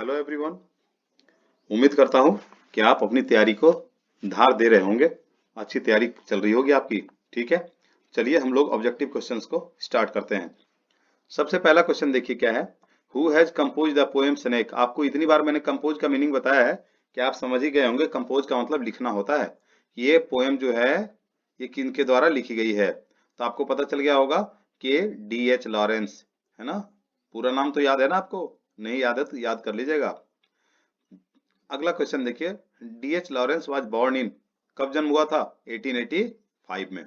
Hello everyone. उम्मीद करता हूँ कि आप अपनी तैयारी को धार दे रहे होंगे। अच्छी तैयारी चल रही होगी आपकी। ठीक है, चलिए हम लोग ऑब्जेक्टिव क्वेश्चंस को स्टार्ट करते हैं। सबसे पहला क्वेश्चन देखिए क्या है। Who has compose the poem snake. आपको इतनी बार मैंने कंपोज का मीनिंग बताया है कि आप समझ ही गए होंगे। कंपोज का मतलब लिखना होता है। ये पोएम जो है ये किनके द्वारा लिखी गई है, तो आपको पता चल गया होगा कि D.H. लॉरेंस है ना। पूरा नाम तो याद है ना आपको? नहीं याद है तो याद कर लीजिएगा। अगला क्वेश्चन देखिए। D.H. Lawrence was born in. कब जन्म हुआ था? 1885 में,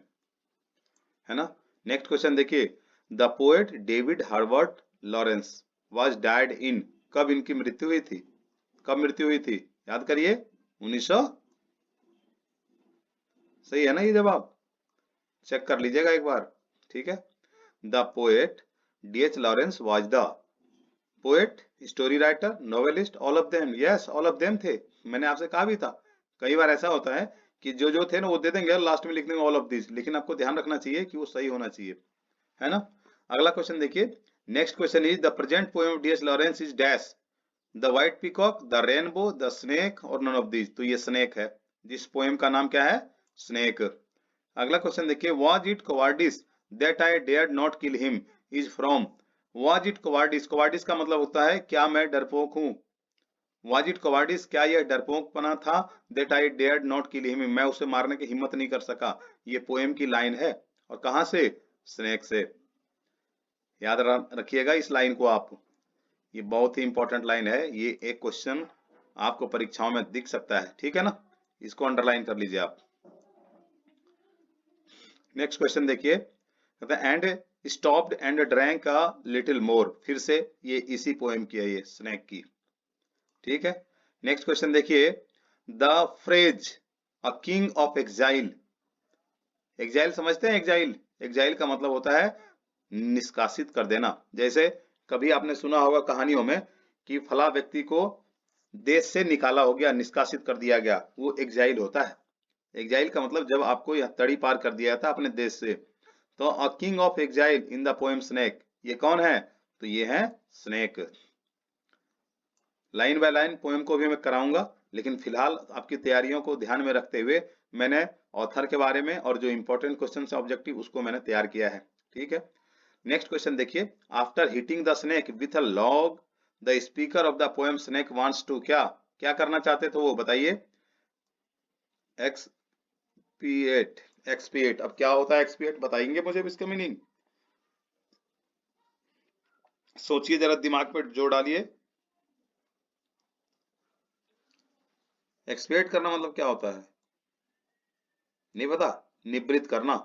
है ना। नेक्स्ट क्वेश्चन देखिए। The poet David Herbert Lawrence was died in. कब इनकी मृत्यु हुई थी? कब मृत्यु हुई थी? याद करिए। 1900। सही है ना ये जवाब? चेक कर लीजिएगा एक बार। ठीक है। The poet D.H. Lawrence was the poet, story writer, novelist, all of them. Yes, all of them थे। मैंने आपसे कहा भी था। कई बार ऐसा होता है कि जो थे ना वो दे देंगे और लास्ट में लिख देंगे ऑल ऑफ दिस, लेकिन आपको ध्यान रखना चाहिए कि वो सही होना चाहिए, है ना। अगला क्वेश्चन देखिए। Next question is the present poem of D.H. Lawrence is dash. The white peacock, the rainbow, the snake और नन ऑफ दिस। तो ये स्नेक है। जिस पोएम का नाम क्या है? स्नेक। अगला क्वेश्चन देखिए। Was it cowardice that I dared not kill him is from. Was it cowardice, cowardice का मतलब होता है क्या मैं डरपोक हूँ। वॉज इट कवार्डिस, क्या यह डरपोकपना था? That I dared not kill him, मैं उसे मारने की हिम्मत नहीं कर सका। ये पोएम की लाइन है। और कहां से? स्नेक से। याद रखिएगा इस लाइन को आप। ये बहुत ही इंपॉर्टेंट लाइन है। ये एक क्वेश्चन आपको परीक्षाओं में दिख सकता है, ठीक है ना। इसको अंडरलाइन कर लीजिए आप। नेक्स्ट क्वेश्चन देखिए। And stopped and drank a little more. फिर से ये इसी पोएम की है, ये स्नेक की। ठीक है। नेक्स्ट क्वेश्चन देखिए। The phrase a king of exile. Exile समझते हैं? एग्जाइल, एग्जाइल का मतलब होता है निष्कासित कर देना। जैसे कभी आपने सुना होगा कहानियों में कि फला व्यक्ति को देश से निकाला हो गया, निष्कासित कर दिया गया, वो एग्जाइल होता है। एग्जाइल का मतलब जब आपको यह तड़ी पार कर दिया था अपने देश से। तो a king of exile in the poem snake, ये कौन है? तो ये है snake. Line by line poem को भी मैं कराऊंगा, लेकिन फिलहाल आपकी तैयारियों को ध्यान में रखते हुए मैंने ऑथर के बारे में और जो इंपॉर्टेंट क्वेश्चन है ऑब्जेक्टिव उसको मैंने तैयार किया है। ठीक है। नेक्स्ट क्वेश्चन देखिए। After hitting the snake with a log the speaker of the poem snake wants to, क्या क्या करना चाहते थे वो बताइए? एक्सपिएट। एक्सपिएट, अब क्या होता है एक्सपिएट? बताएंगे मुझे इसका मीनिंग? सोचिए जरा, दिमाग पे जोर डालिए। एक्सपिएट करना मतलब क्या होता है? नहीं पता? निवृत्त करना।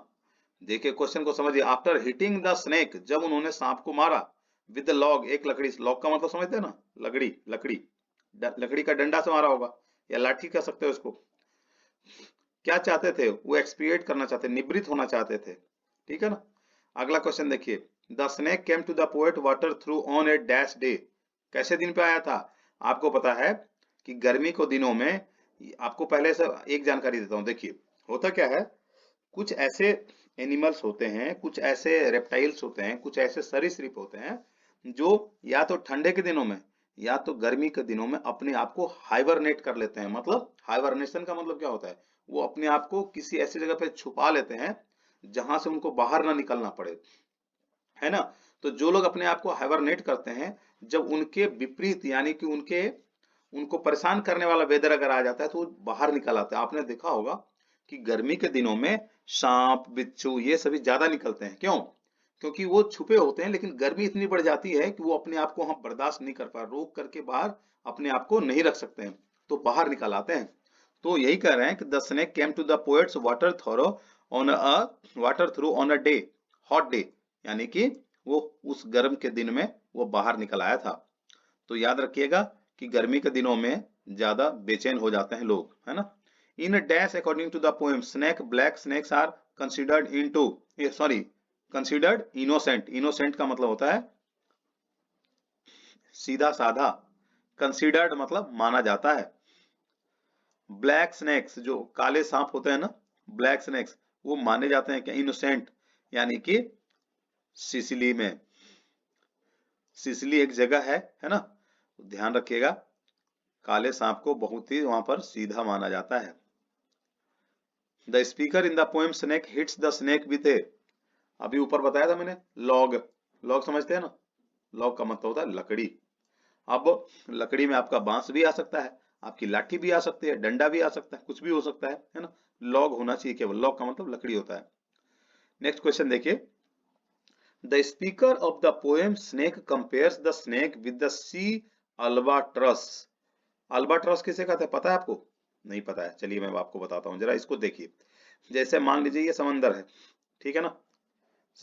देखिए क्वेश्चन को समझिए। आफ्टर हिटिंग द स्नेक, जब उन्होंने सांप को मारा, विद द लॉग, एक लकड़ी। लॉग का मतलब समझते हैं ना? लकड़ी, लकड़ी। लकड़ी का डंडा से मारा होगा या लाठी कह सकते हो इसको। क्या चाहते थे वो? एक्सपिएट करना चाहते, निवृत्त होना चाहते थे। ठीक है ना। अगला क्वेश्चन देखिए। The snake came to the poet water trough on a dash day. कैसे दिन पे आया था? आपको पता है कि गर्मी को दिनों में, आपको पहले से एक जानकारी देता हूं। देखिए होता क्या है, कुछ ऐसे एनिमल्स होते हैं, कुछ ऐसे रेप्टाइल्स होते हैं, कुछ ऐसे सरीसृप होते हैं जो या तो ठंडे के दिनों में या तो गर्मी के दिनों में अपने आप को हाइबरनेट कर लेते हैं। मतलब हाइबरनेशन का मतलब क्या होता है? वो अपने आप को किसी ऐसी जगह पे छुपा लेते हैं जहां से उनको बाहर ना निकलना पड़े, है ना। तो जो लोग अपने आप को हाइबरनेट करते हैं, जब उनके विपरीत यानी कि उनके उनको परेशान करने वाला वेदर अगर आ जाता है तो वो बाहर निकल आते हैं। आपने देखा होगा कि गर्मी के दिनों में सांप, बिच्छू ये सभी ज्यादा निकलते हैं। क्यों? क्योंकि वो छुपे होते हैं, लेकिन गर्मी इतनी बढ़ जाती है कि वो अपने आप को वहां बर्दाश्त नहीं कर पा, रोक करके बाहर अपने आप को नहीं रख सकते हैं, तो बाहर निकल आते हैं। तो यही कह रहे हैं कि the snake came to the poet's water trough on a water trough on a day, hot day, यानी कि वो उस गर्म के दिन में वो बाहर निकल आया था। तो याद रखिएगा कि गर्मी के दिनों में ज्यादा बेचैन हो जाते हैं लोग, है ना। In dash according to the poem snake black snakes are considered into, sorry, considered innocent. Innocent का मतलब होता है सीधा साधा। कंसिडर्ड मतलब माना जाता है। ब्लैक स्नेक्स, जो काले सांप होते हैं ना, ब्लैक स्नेक्स, वो माने जाते हैं क्या? इनोसेंट, यानी कि सिसिली में, सिसिली एक जगह है ना, तो ध्यान रखिएगा, काले सांप को बहुत ही वहां पर सीधा माना जाता है। The speaker in the poem snake hits the snake with a, अभी ऊपर बताया था मैंने, लॉग। लॉग समझते हैं ना, लॉग का मतलब होता है लकड़ी। अब लकड़ी में आपका बांस भी आ सकता है, आपकी लाठी भी आ सकती है, डंडा भी आ सकता है, कुछ भी हो सकता है ना। लॉग होना चाहिए केवल, लॉग का मतलब लकड़ी होता है। नेक्स्ट क्वेश्चन देखिए, the speaker of the poem snake compares the snake with the sea albatross. Albatross किसे कहते हैं पता है आपको? नहीं पता है, चलिए मैं आपको बताता हूँ, जरा इसको देखिए। जैसे मान लीजिए ये समंदर है, ठीक है ना,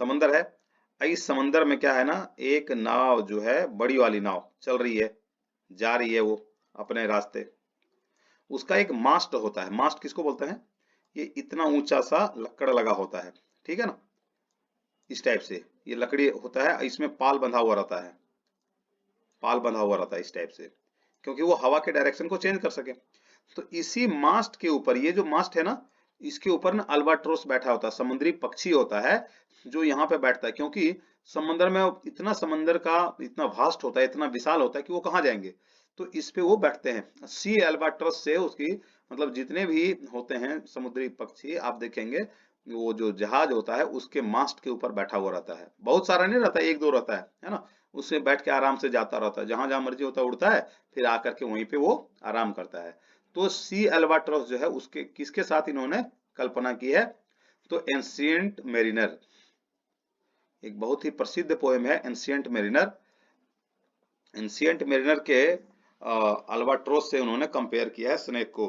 समंदर है। इस समंदर में क्या है ना, एक नाव जो है, बड़ी वाली नाव चल रही है, जा रही है वो अपने रास्ते। उसका एक मास्ट होता है, मास्ट किसको बोलते हैं? ये इतना ऊंचा सा लकड़ लगा होता है, ठीक है ना, इस टाइप से ये लकड़ी होता है, इसमें पाल बंधा हुआ रहता है, पाल बंधा हुआ रहता है इस टाइप से, क्योंकि वो हवा के डायरेक्शन को चेंज कर सके। तो इसी मास्ट के ऊपर, ये जो मास्ट है ना, इसके ऊपर ना अल्बाट्रोस बैठा होता है, समुद्री पक्षी होता है जो यहाँ पे बैठता है, क्योंकि समंदर में इतना, समंदर का इतना वास्ट होता है, इतना विशाल होता है कि वो कहाँ जाएंगे, तो इस पे वो बैठते हैं। सी एल्बाट्रोस से उसकी मतलब जितने भी होते हैं समुद्री पक्षी, आप देखेंगे वो जो जहाज होता है उसके मास्ट के ऊपर बैठा हुआ रहता है, बहुत सारा नहीं रहता, एक दो रहता है ना, उससे बैठ के आराम से जाता रहता है, जहां जहां मर्जी होता है उड़ता है, फिर आकर के वहीं पे वो आराम करता है। तो सी एल्बाट्रॉस जो है उसके किसके साथ इन्होंने कल्पना की है? तो एंशिएंट मेरिनर, एक बहुत ही प्रसिद्ध पोएम है एंशिएंट मेरिनर। एंशिएंट मेरिनर के अल्बाट्रोस से उन्होंने कंपेयर किया है स्नेक को।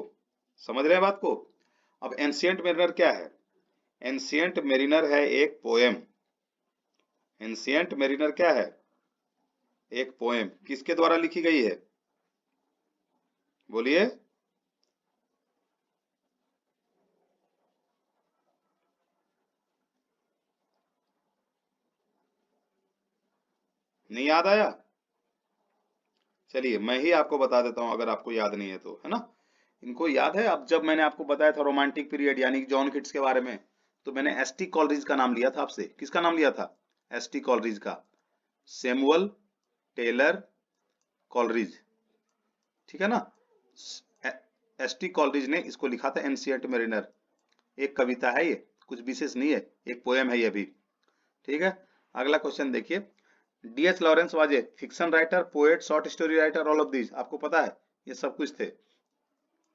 समझ रहे हैं बात को? अब एंशिएंट मेरिनर क्या है? एंशिएंट मेरिनर है एक पोएम। एंशिएंट मेरिनर क्या है? एक पोएम। किसके द्वारा लिखी गई है? बोलिए। नहीं याद आया? चलिए मैं ही आपको बता देता हूं, अगर आपको याद नहीं है तो, है ना। इनको याद है? अब जब मैंने आपको बताया था रोमांटिक पीरियड यानी जॉन किट्स के बारे में, तो मैंने एसटी कॉलरिज का नाम लिया था आपसे। किसका नाम लिया था? एसटी कॉलरिज का, सैमुअल टेलर कॉलरिज, ठीक है ना। एसटी कॉलरिज ने इसको लिखा था एंशिएंट मेरिनर। एक कविता है ये, कुछ विशेष नहीं है, एक पोएम है ये भी, ठीक है। अगला क्वेश्चन देखिए, D H Lawrence was a fiction writer, poet, short story writer, all of these. आपको पता है ये सब कुछ थे,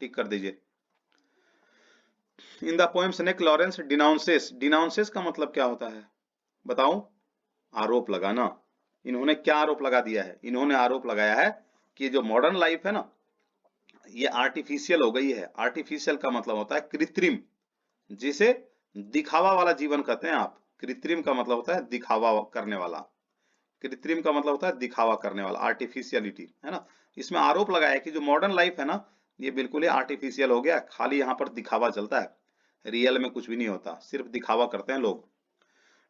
टिक कर दीजिए। In the poem snake Lawrence denounces, denounces का मतलब क्या होता है बताऊं? आरोप लगाना। इन्होंने क्या आरोप लगा दिया है? इन्होंने आरोप लगाया है कि जो मॉडर्न लाइफ है ना, ये आर्टिफिशियल हो गई है। आर्टिफिशियल का मतलब होता है कृत्रिम, जिसे दिखावा वाला जीवन कहते हैं आप। कृत्रिम का मतलब होता है दिखावा करने वाला, कृत्रिम का मतलब होता है दिखावा करने वाला, आर्टिफिशियलिटी, है ना। इसमें आरोप लगाया है कि जो मॉडर्न लाइफ है ना, ये बिल्कुल ही आर्टिफिशियल हो गया, खाली यहाँ पर दिखावा चलता है, रियल में कुछ भी नहीं होता, सिर्फ दिखावा करते हैं लोग।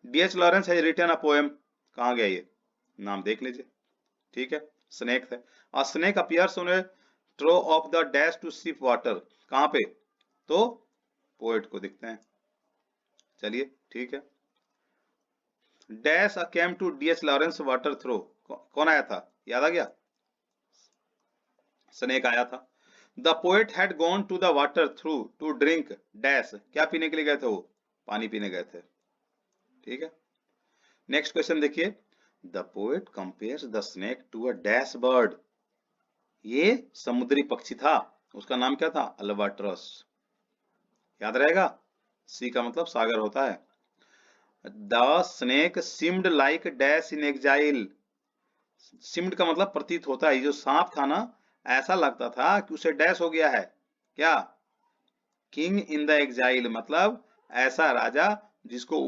D H Lawrence has written a poem, कहाँ गया ये, नाम देख लीजिए, ठीक है, स्नेक है। और snake appears on a trough of the dash to sip water, कहाँ पे? तो पोएट को दिखते हैं, चलिए ठीक है। Dash came to D H Lawrence water trough, कौन आया था, याद आ गया? स्नेक आया था। The poet had gone to the water trough to drink dash, क्या पीने के लिए गए थे वो? पानी पीने गए थे, ठीक है। नेक्स्ट क्वेश्चन देखिए, the poet compares the snake to a dash bird, ये समुद्री पक्षी था, उसका नाम क्या था? अल्बाट्रस, याद रहेगा। सी का मतलब सागर होता है। The snake seemed like dash in exile, seemed का मतलब प्रतीत होता है, ये जो सांप था ना, ऐसा लगता था कि उसे डैश हो गया है, क्या? किंग इन द एग्जाइल, मतलब ऐसा राजा जिसको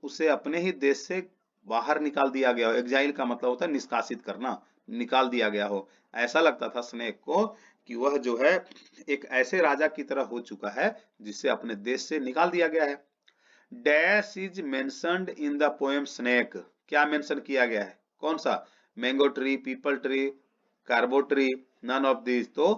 उसे अपने ही देश से बाहर निकाल दिया गया हो। एग्जाइल का मतलब होता है निष्कासित करना, निकाल दिया गया हो। ऐसा लगता था स्नेक को कि वह जो है एक ऐसे राजा की तरह हो चुका है जिसे अपने देश से निकाल दिया गया है। Dash is mentioned in the poem snake, क्या मेंशन किया गया है? कौन सा? Mango tree, peepal tree, carob tree, none of this. तो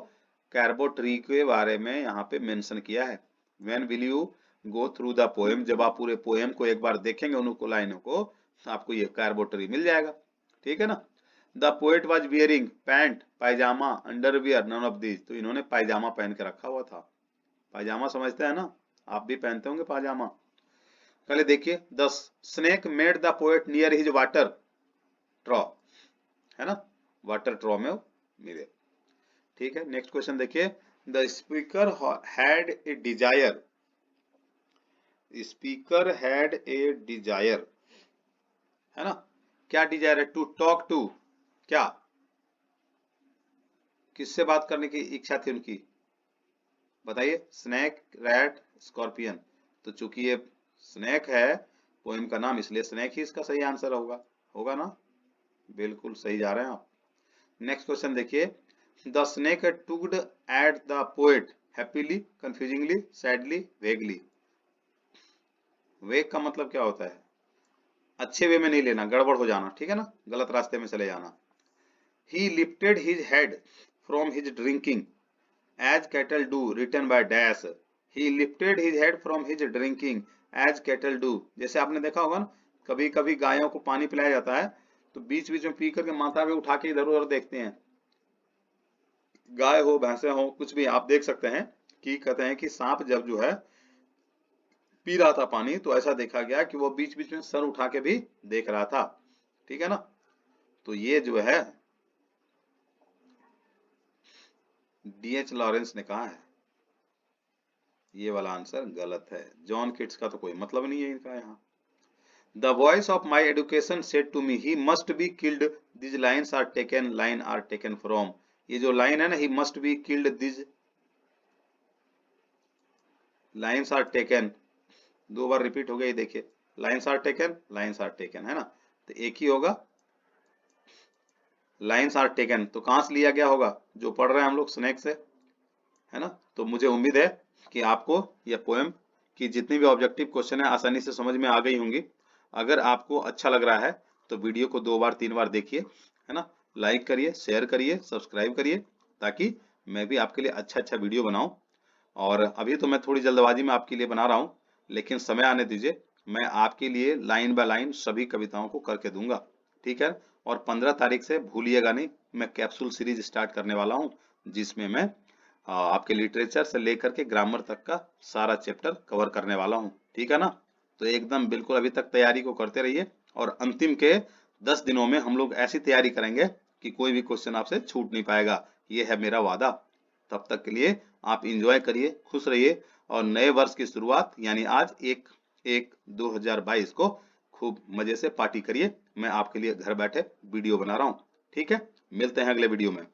कार्बो ट्री के बारे में यहाँ पे मेंशन किया है। When will you go through the poem, जब आप पूरे पोएम को एक बार देखेंगे उनको लाइनों को, तो आपको ये कार्बो ट्री मिल जाएगा, ठीक है ना। The poet was wearing pant, pyjama, underwear, none of these. तो इन्होंने पायजामा पहन के रखा हुआ था। पायजामा समझते हैं ना, आप भी पहनते होंगे पायजामा। पहले देखिए, the snake made the poet near his water trough, है ना, वाटर ट्रॉ में मिले। ठीक है, नेक्स्ट क्वेश्चन देखिए, the speaker had a desire, speaker had a desire, है ना, क्या डिजायर है, टू टॉक टू, क्या, किससे बात करने की इच्छा थी उनकी, बताइए, स्नेक, रैट, स्कॉर्पियन। तो चूंकि ये स्नेक है पोएम का नाम, इसलिए स्नेक ही इसका सही आंसर होगा, होगा ना, बिल्कुल सही जा रहे हैं आप। नेक्स्ट क्वेश्चन देखिए, the snake tugged at the poet happily, confusingly, sadly, vaguely. Vague का मतलब क्या होता है, अच्छे वे में नहीं लेना, गड़बड़ हो जाना, ठीक है ना, गलत रास्ते में चले जाना। He lifted his head from his drinking as cattle do, written by dash. He lifted his head from his drinking as cattle do. जैसे आपने देखा होगा ना, कभी कभी गायों को पानी पिलाया जाता है तो बीच बीच में पी करके माथा पे उठा के इधर उधर देखते हैं, गाय हो भैंसे हो कुछ भी, आप देख सकते हैं कि कहते हैं कि सांप जब जो है पी रहा था पानी तो ऐसा देखा गया कि वो बीच बीच में सर उठा के भी देख रहा था, ठीक है ना। तो ये जो है डीएच लॉरेंस ने कहा है, ये वाला आंसर गलत है, जॉन किट्स का तो कोई मतलब नहीं है इनका यहाँ। The voice of my education said to me he must be killed, these lines are taken, line are taken from. ये जो लाइन है ना, he must be killed, these lines are taken, दो बार रिपीट हो गया, ये देखिए, lines are taken, lines are taken, है ना, तो एक ही होगा, लाइन्स आर टेकन, तो कहां से लिया गया होगा, जो पढ़ रहे हैं हम लोग स्नेक से, है ना। तो मुझे उम्मीद है कि आपको यह पोएम की जितनी भी ऑब्जेक्टिव क्वेश्चन है आसानी से समझ में आ गई होंगी। अगर आपको अच्छा लग रहा है तो वीडियो को 2 बार 3 बार देखिए, है ना, लाइक करिए, शेयर करिए, सब्सक्राइब करिए, ताकि मैं भी आपके लिए अच्छा अच्छा वीडियो बनाऊं। और अभी तो मैं थोड़ी जल्दबाजी में आपके लिए बना रहा हूं, लेकिन समय आने दीजिए, मैं आपके लिए लाइन बाय लाइन सभी कविताओं को करके दूंगा, ठीक है। और 15 तारीख से भूलिएगा नहीं, मैं कैप्सूल सीरीज स्टार्ट करने वाला हूं, जिसमें मैं आपके लिटरेचर से लेकर के ग्रामर तक का सारा चैप्टर कवर करने वाला हूं, ठीक है ना। तो एकदम बिल्कुल अभी तक तैयारी को करते रहिए, और अंतिम के 10 दिनों में हम लोग ऐसी तैयारी करेंगे कि कोई भी क्वेश्चन आपसे छूट नहीं पाएगा, ये है मेरा वादा। तब तक के लिए आप इंजॉय करिए, खुश रहिए, और नए वर्ष की शुरुआत यानी आज 1/1/2022 को खूब मजे से पार्टी करिए। मैं आपके लिए घर बैठे वीडियो बना रहा हूँ, ठीक है। मिलते हैं अगले वीडियो में।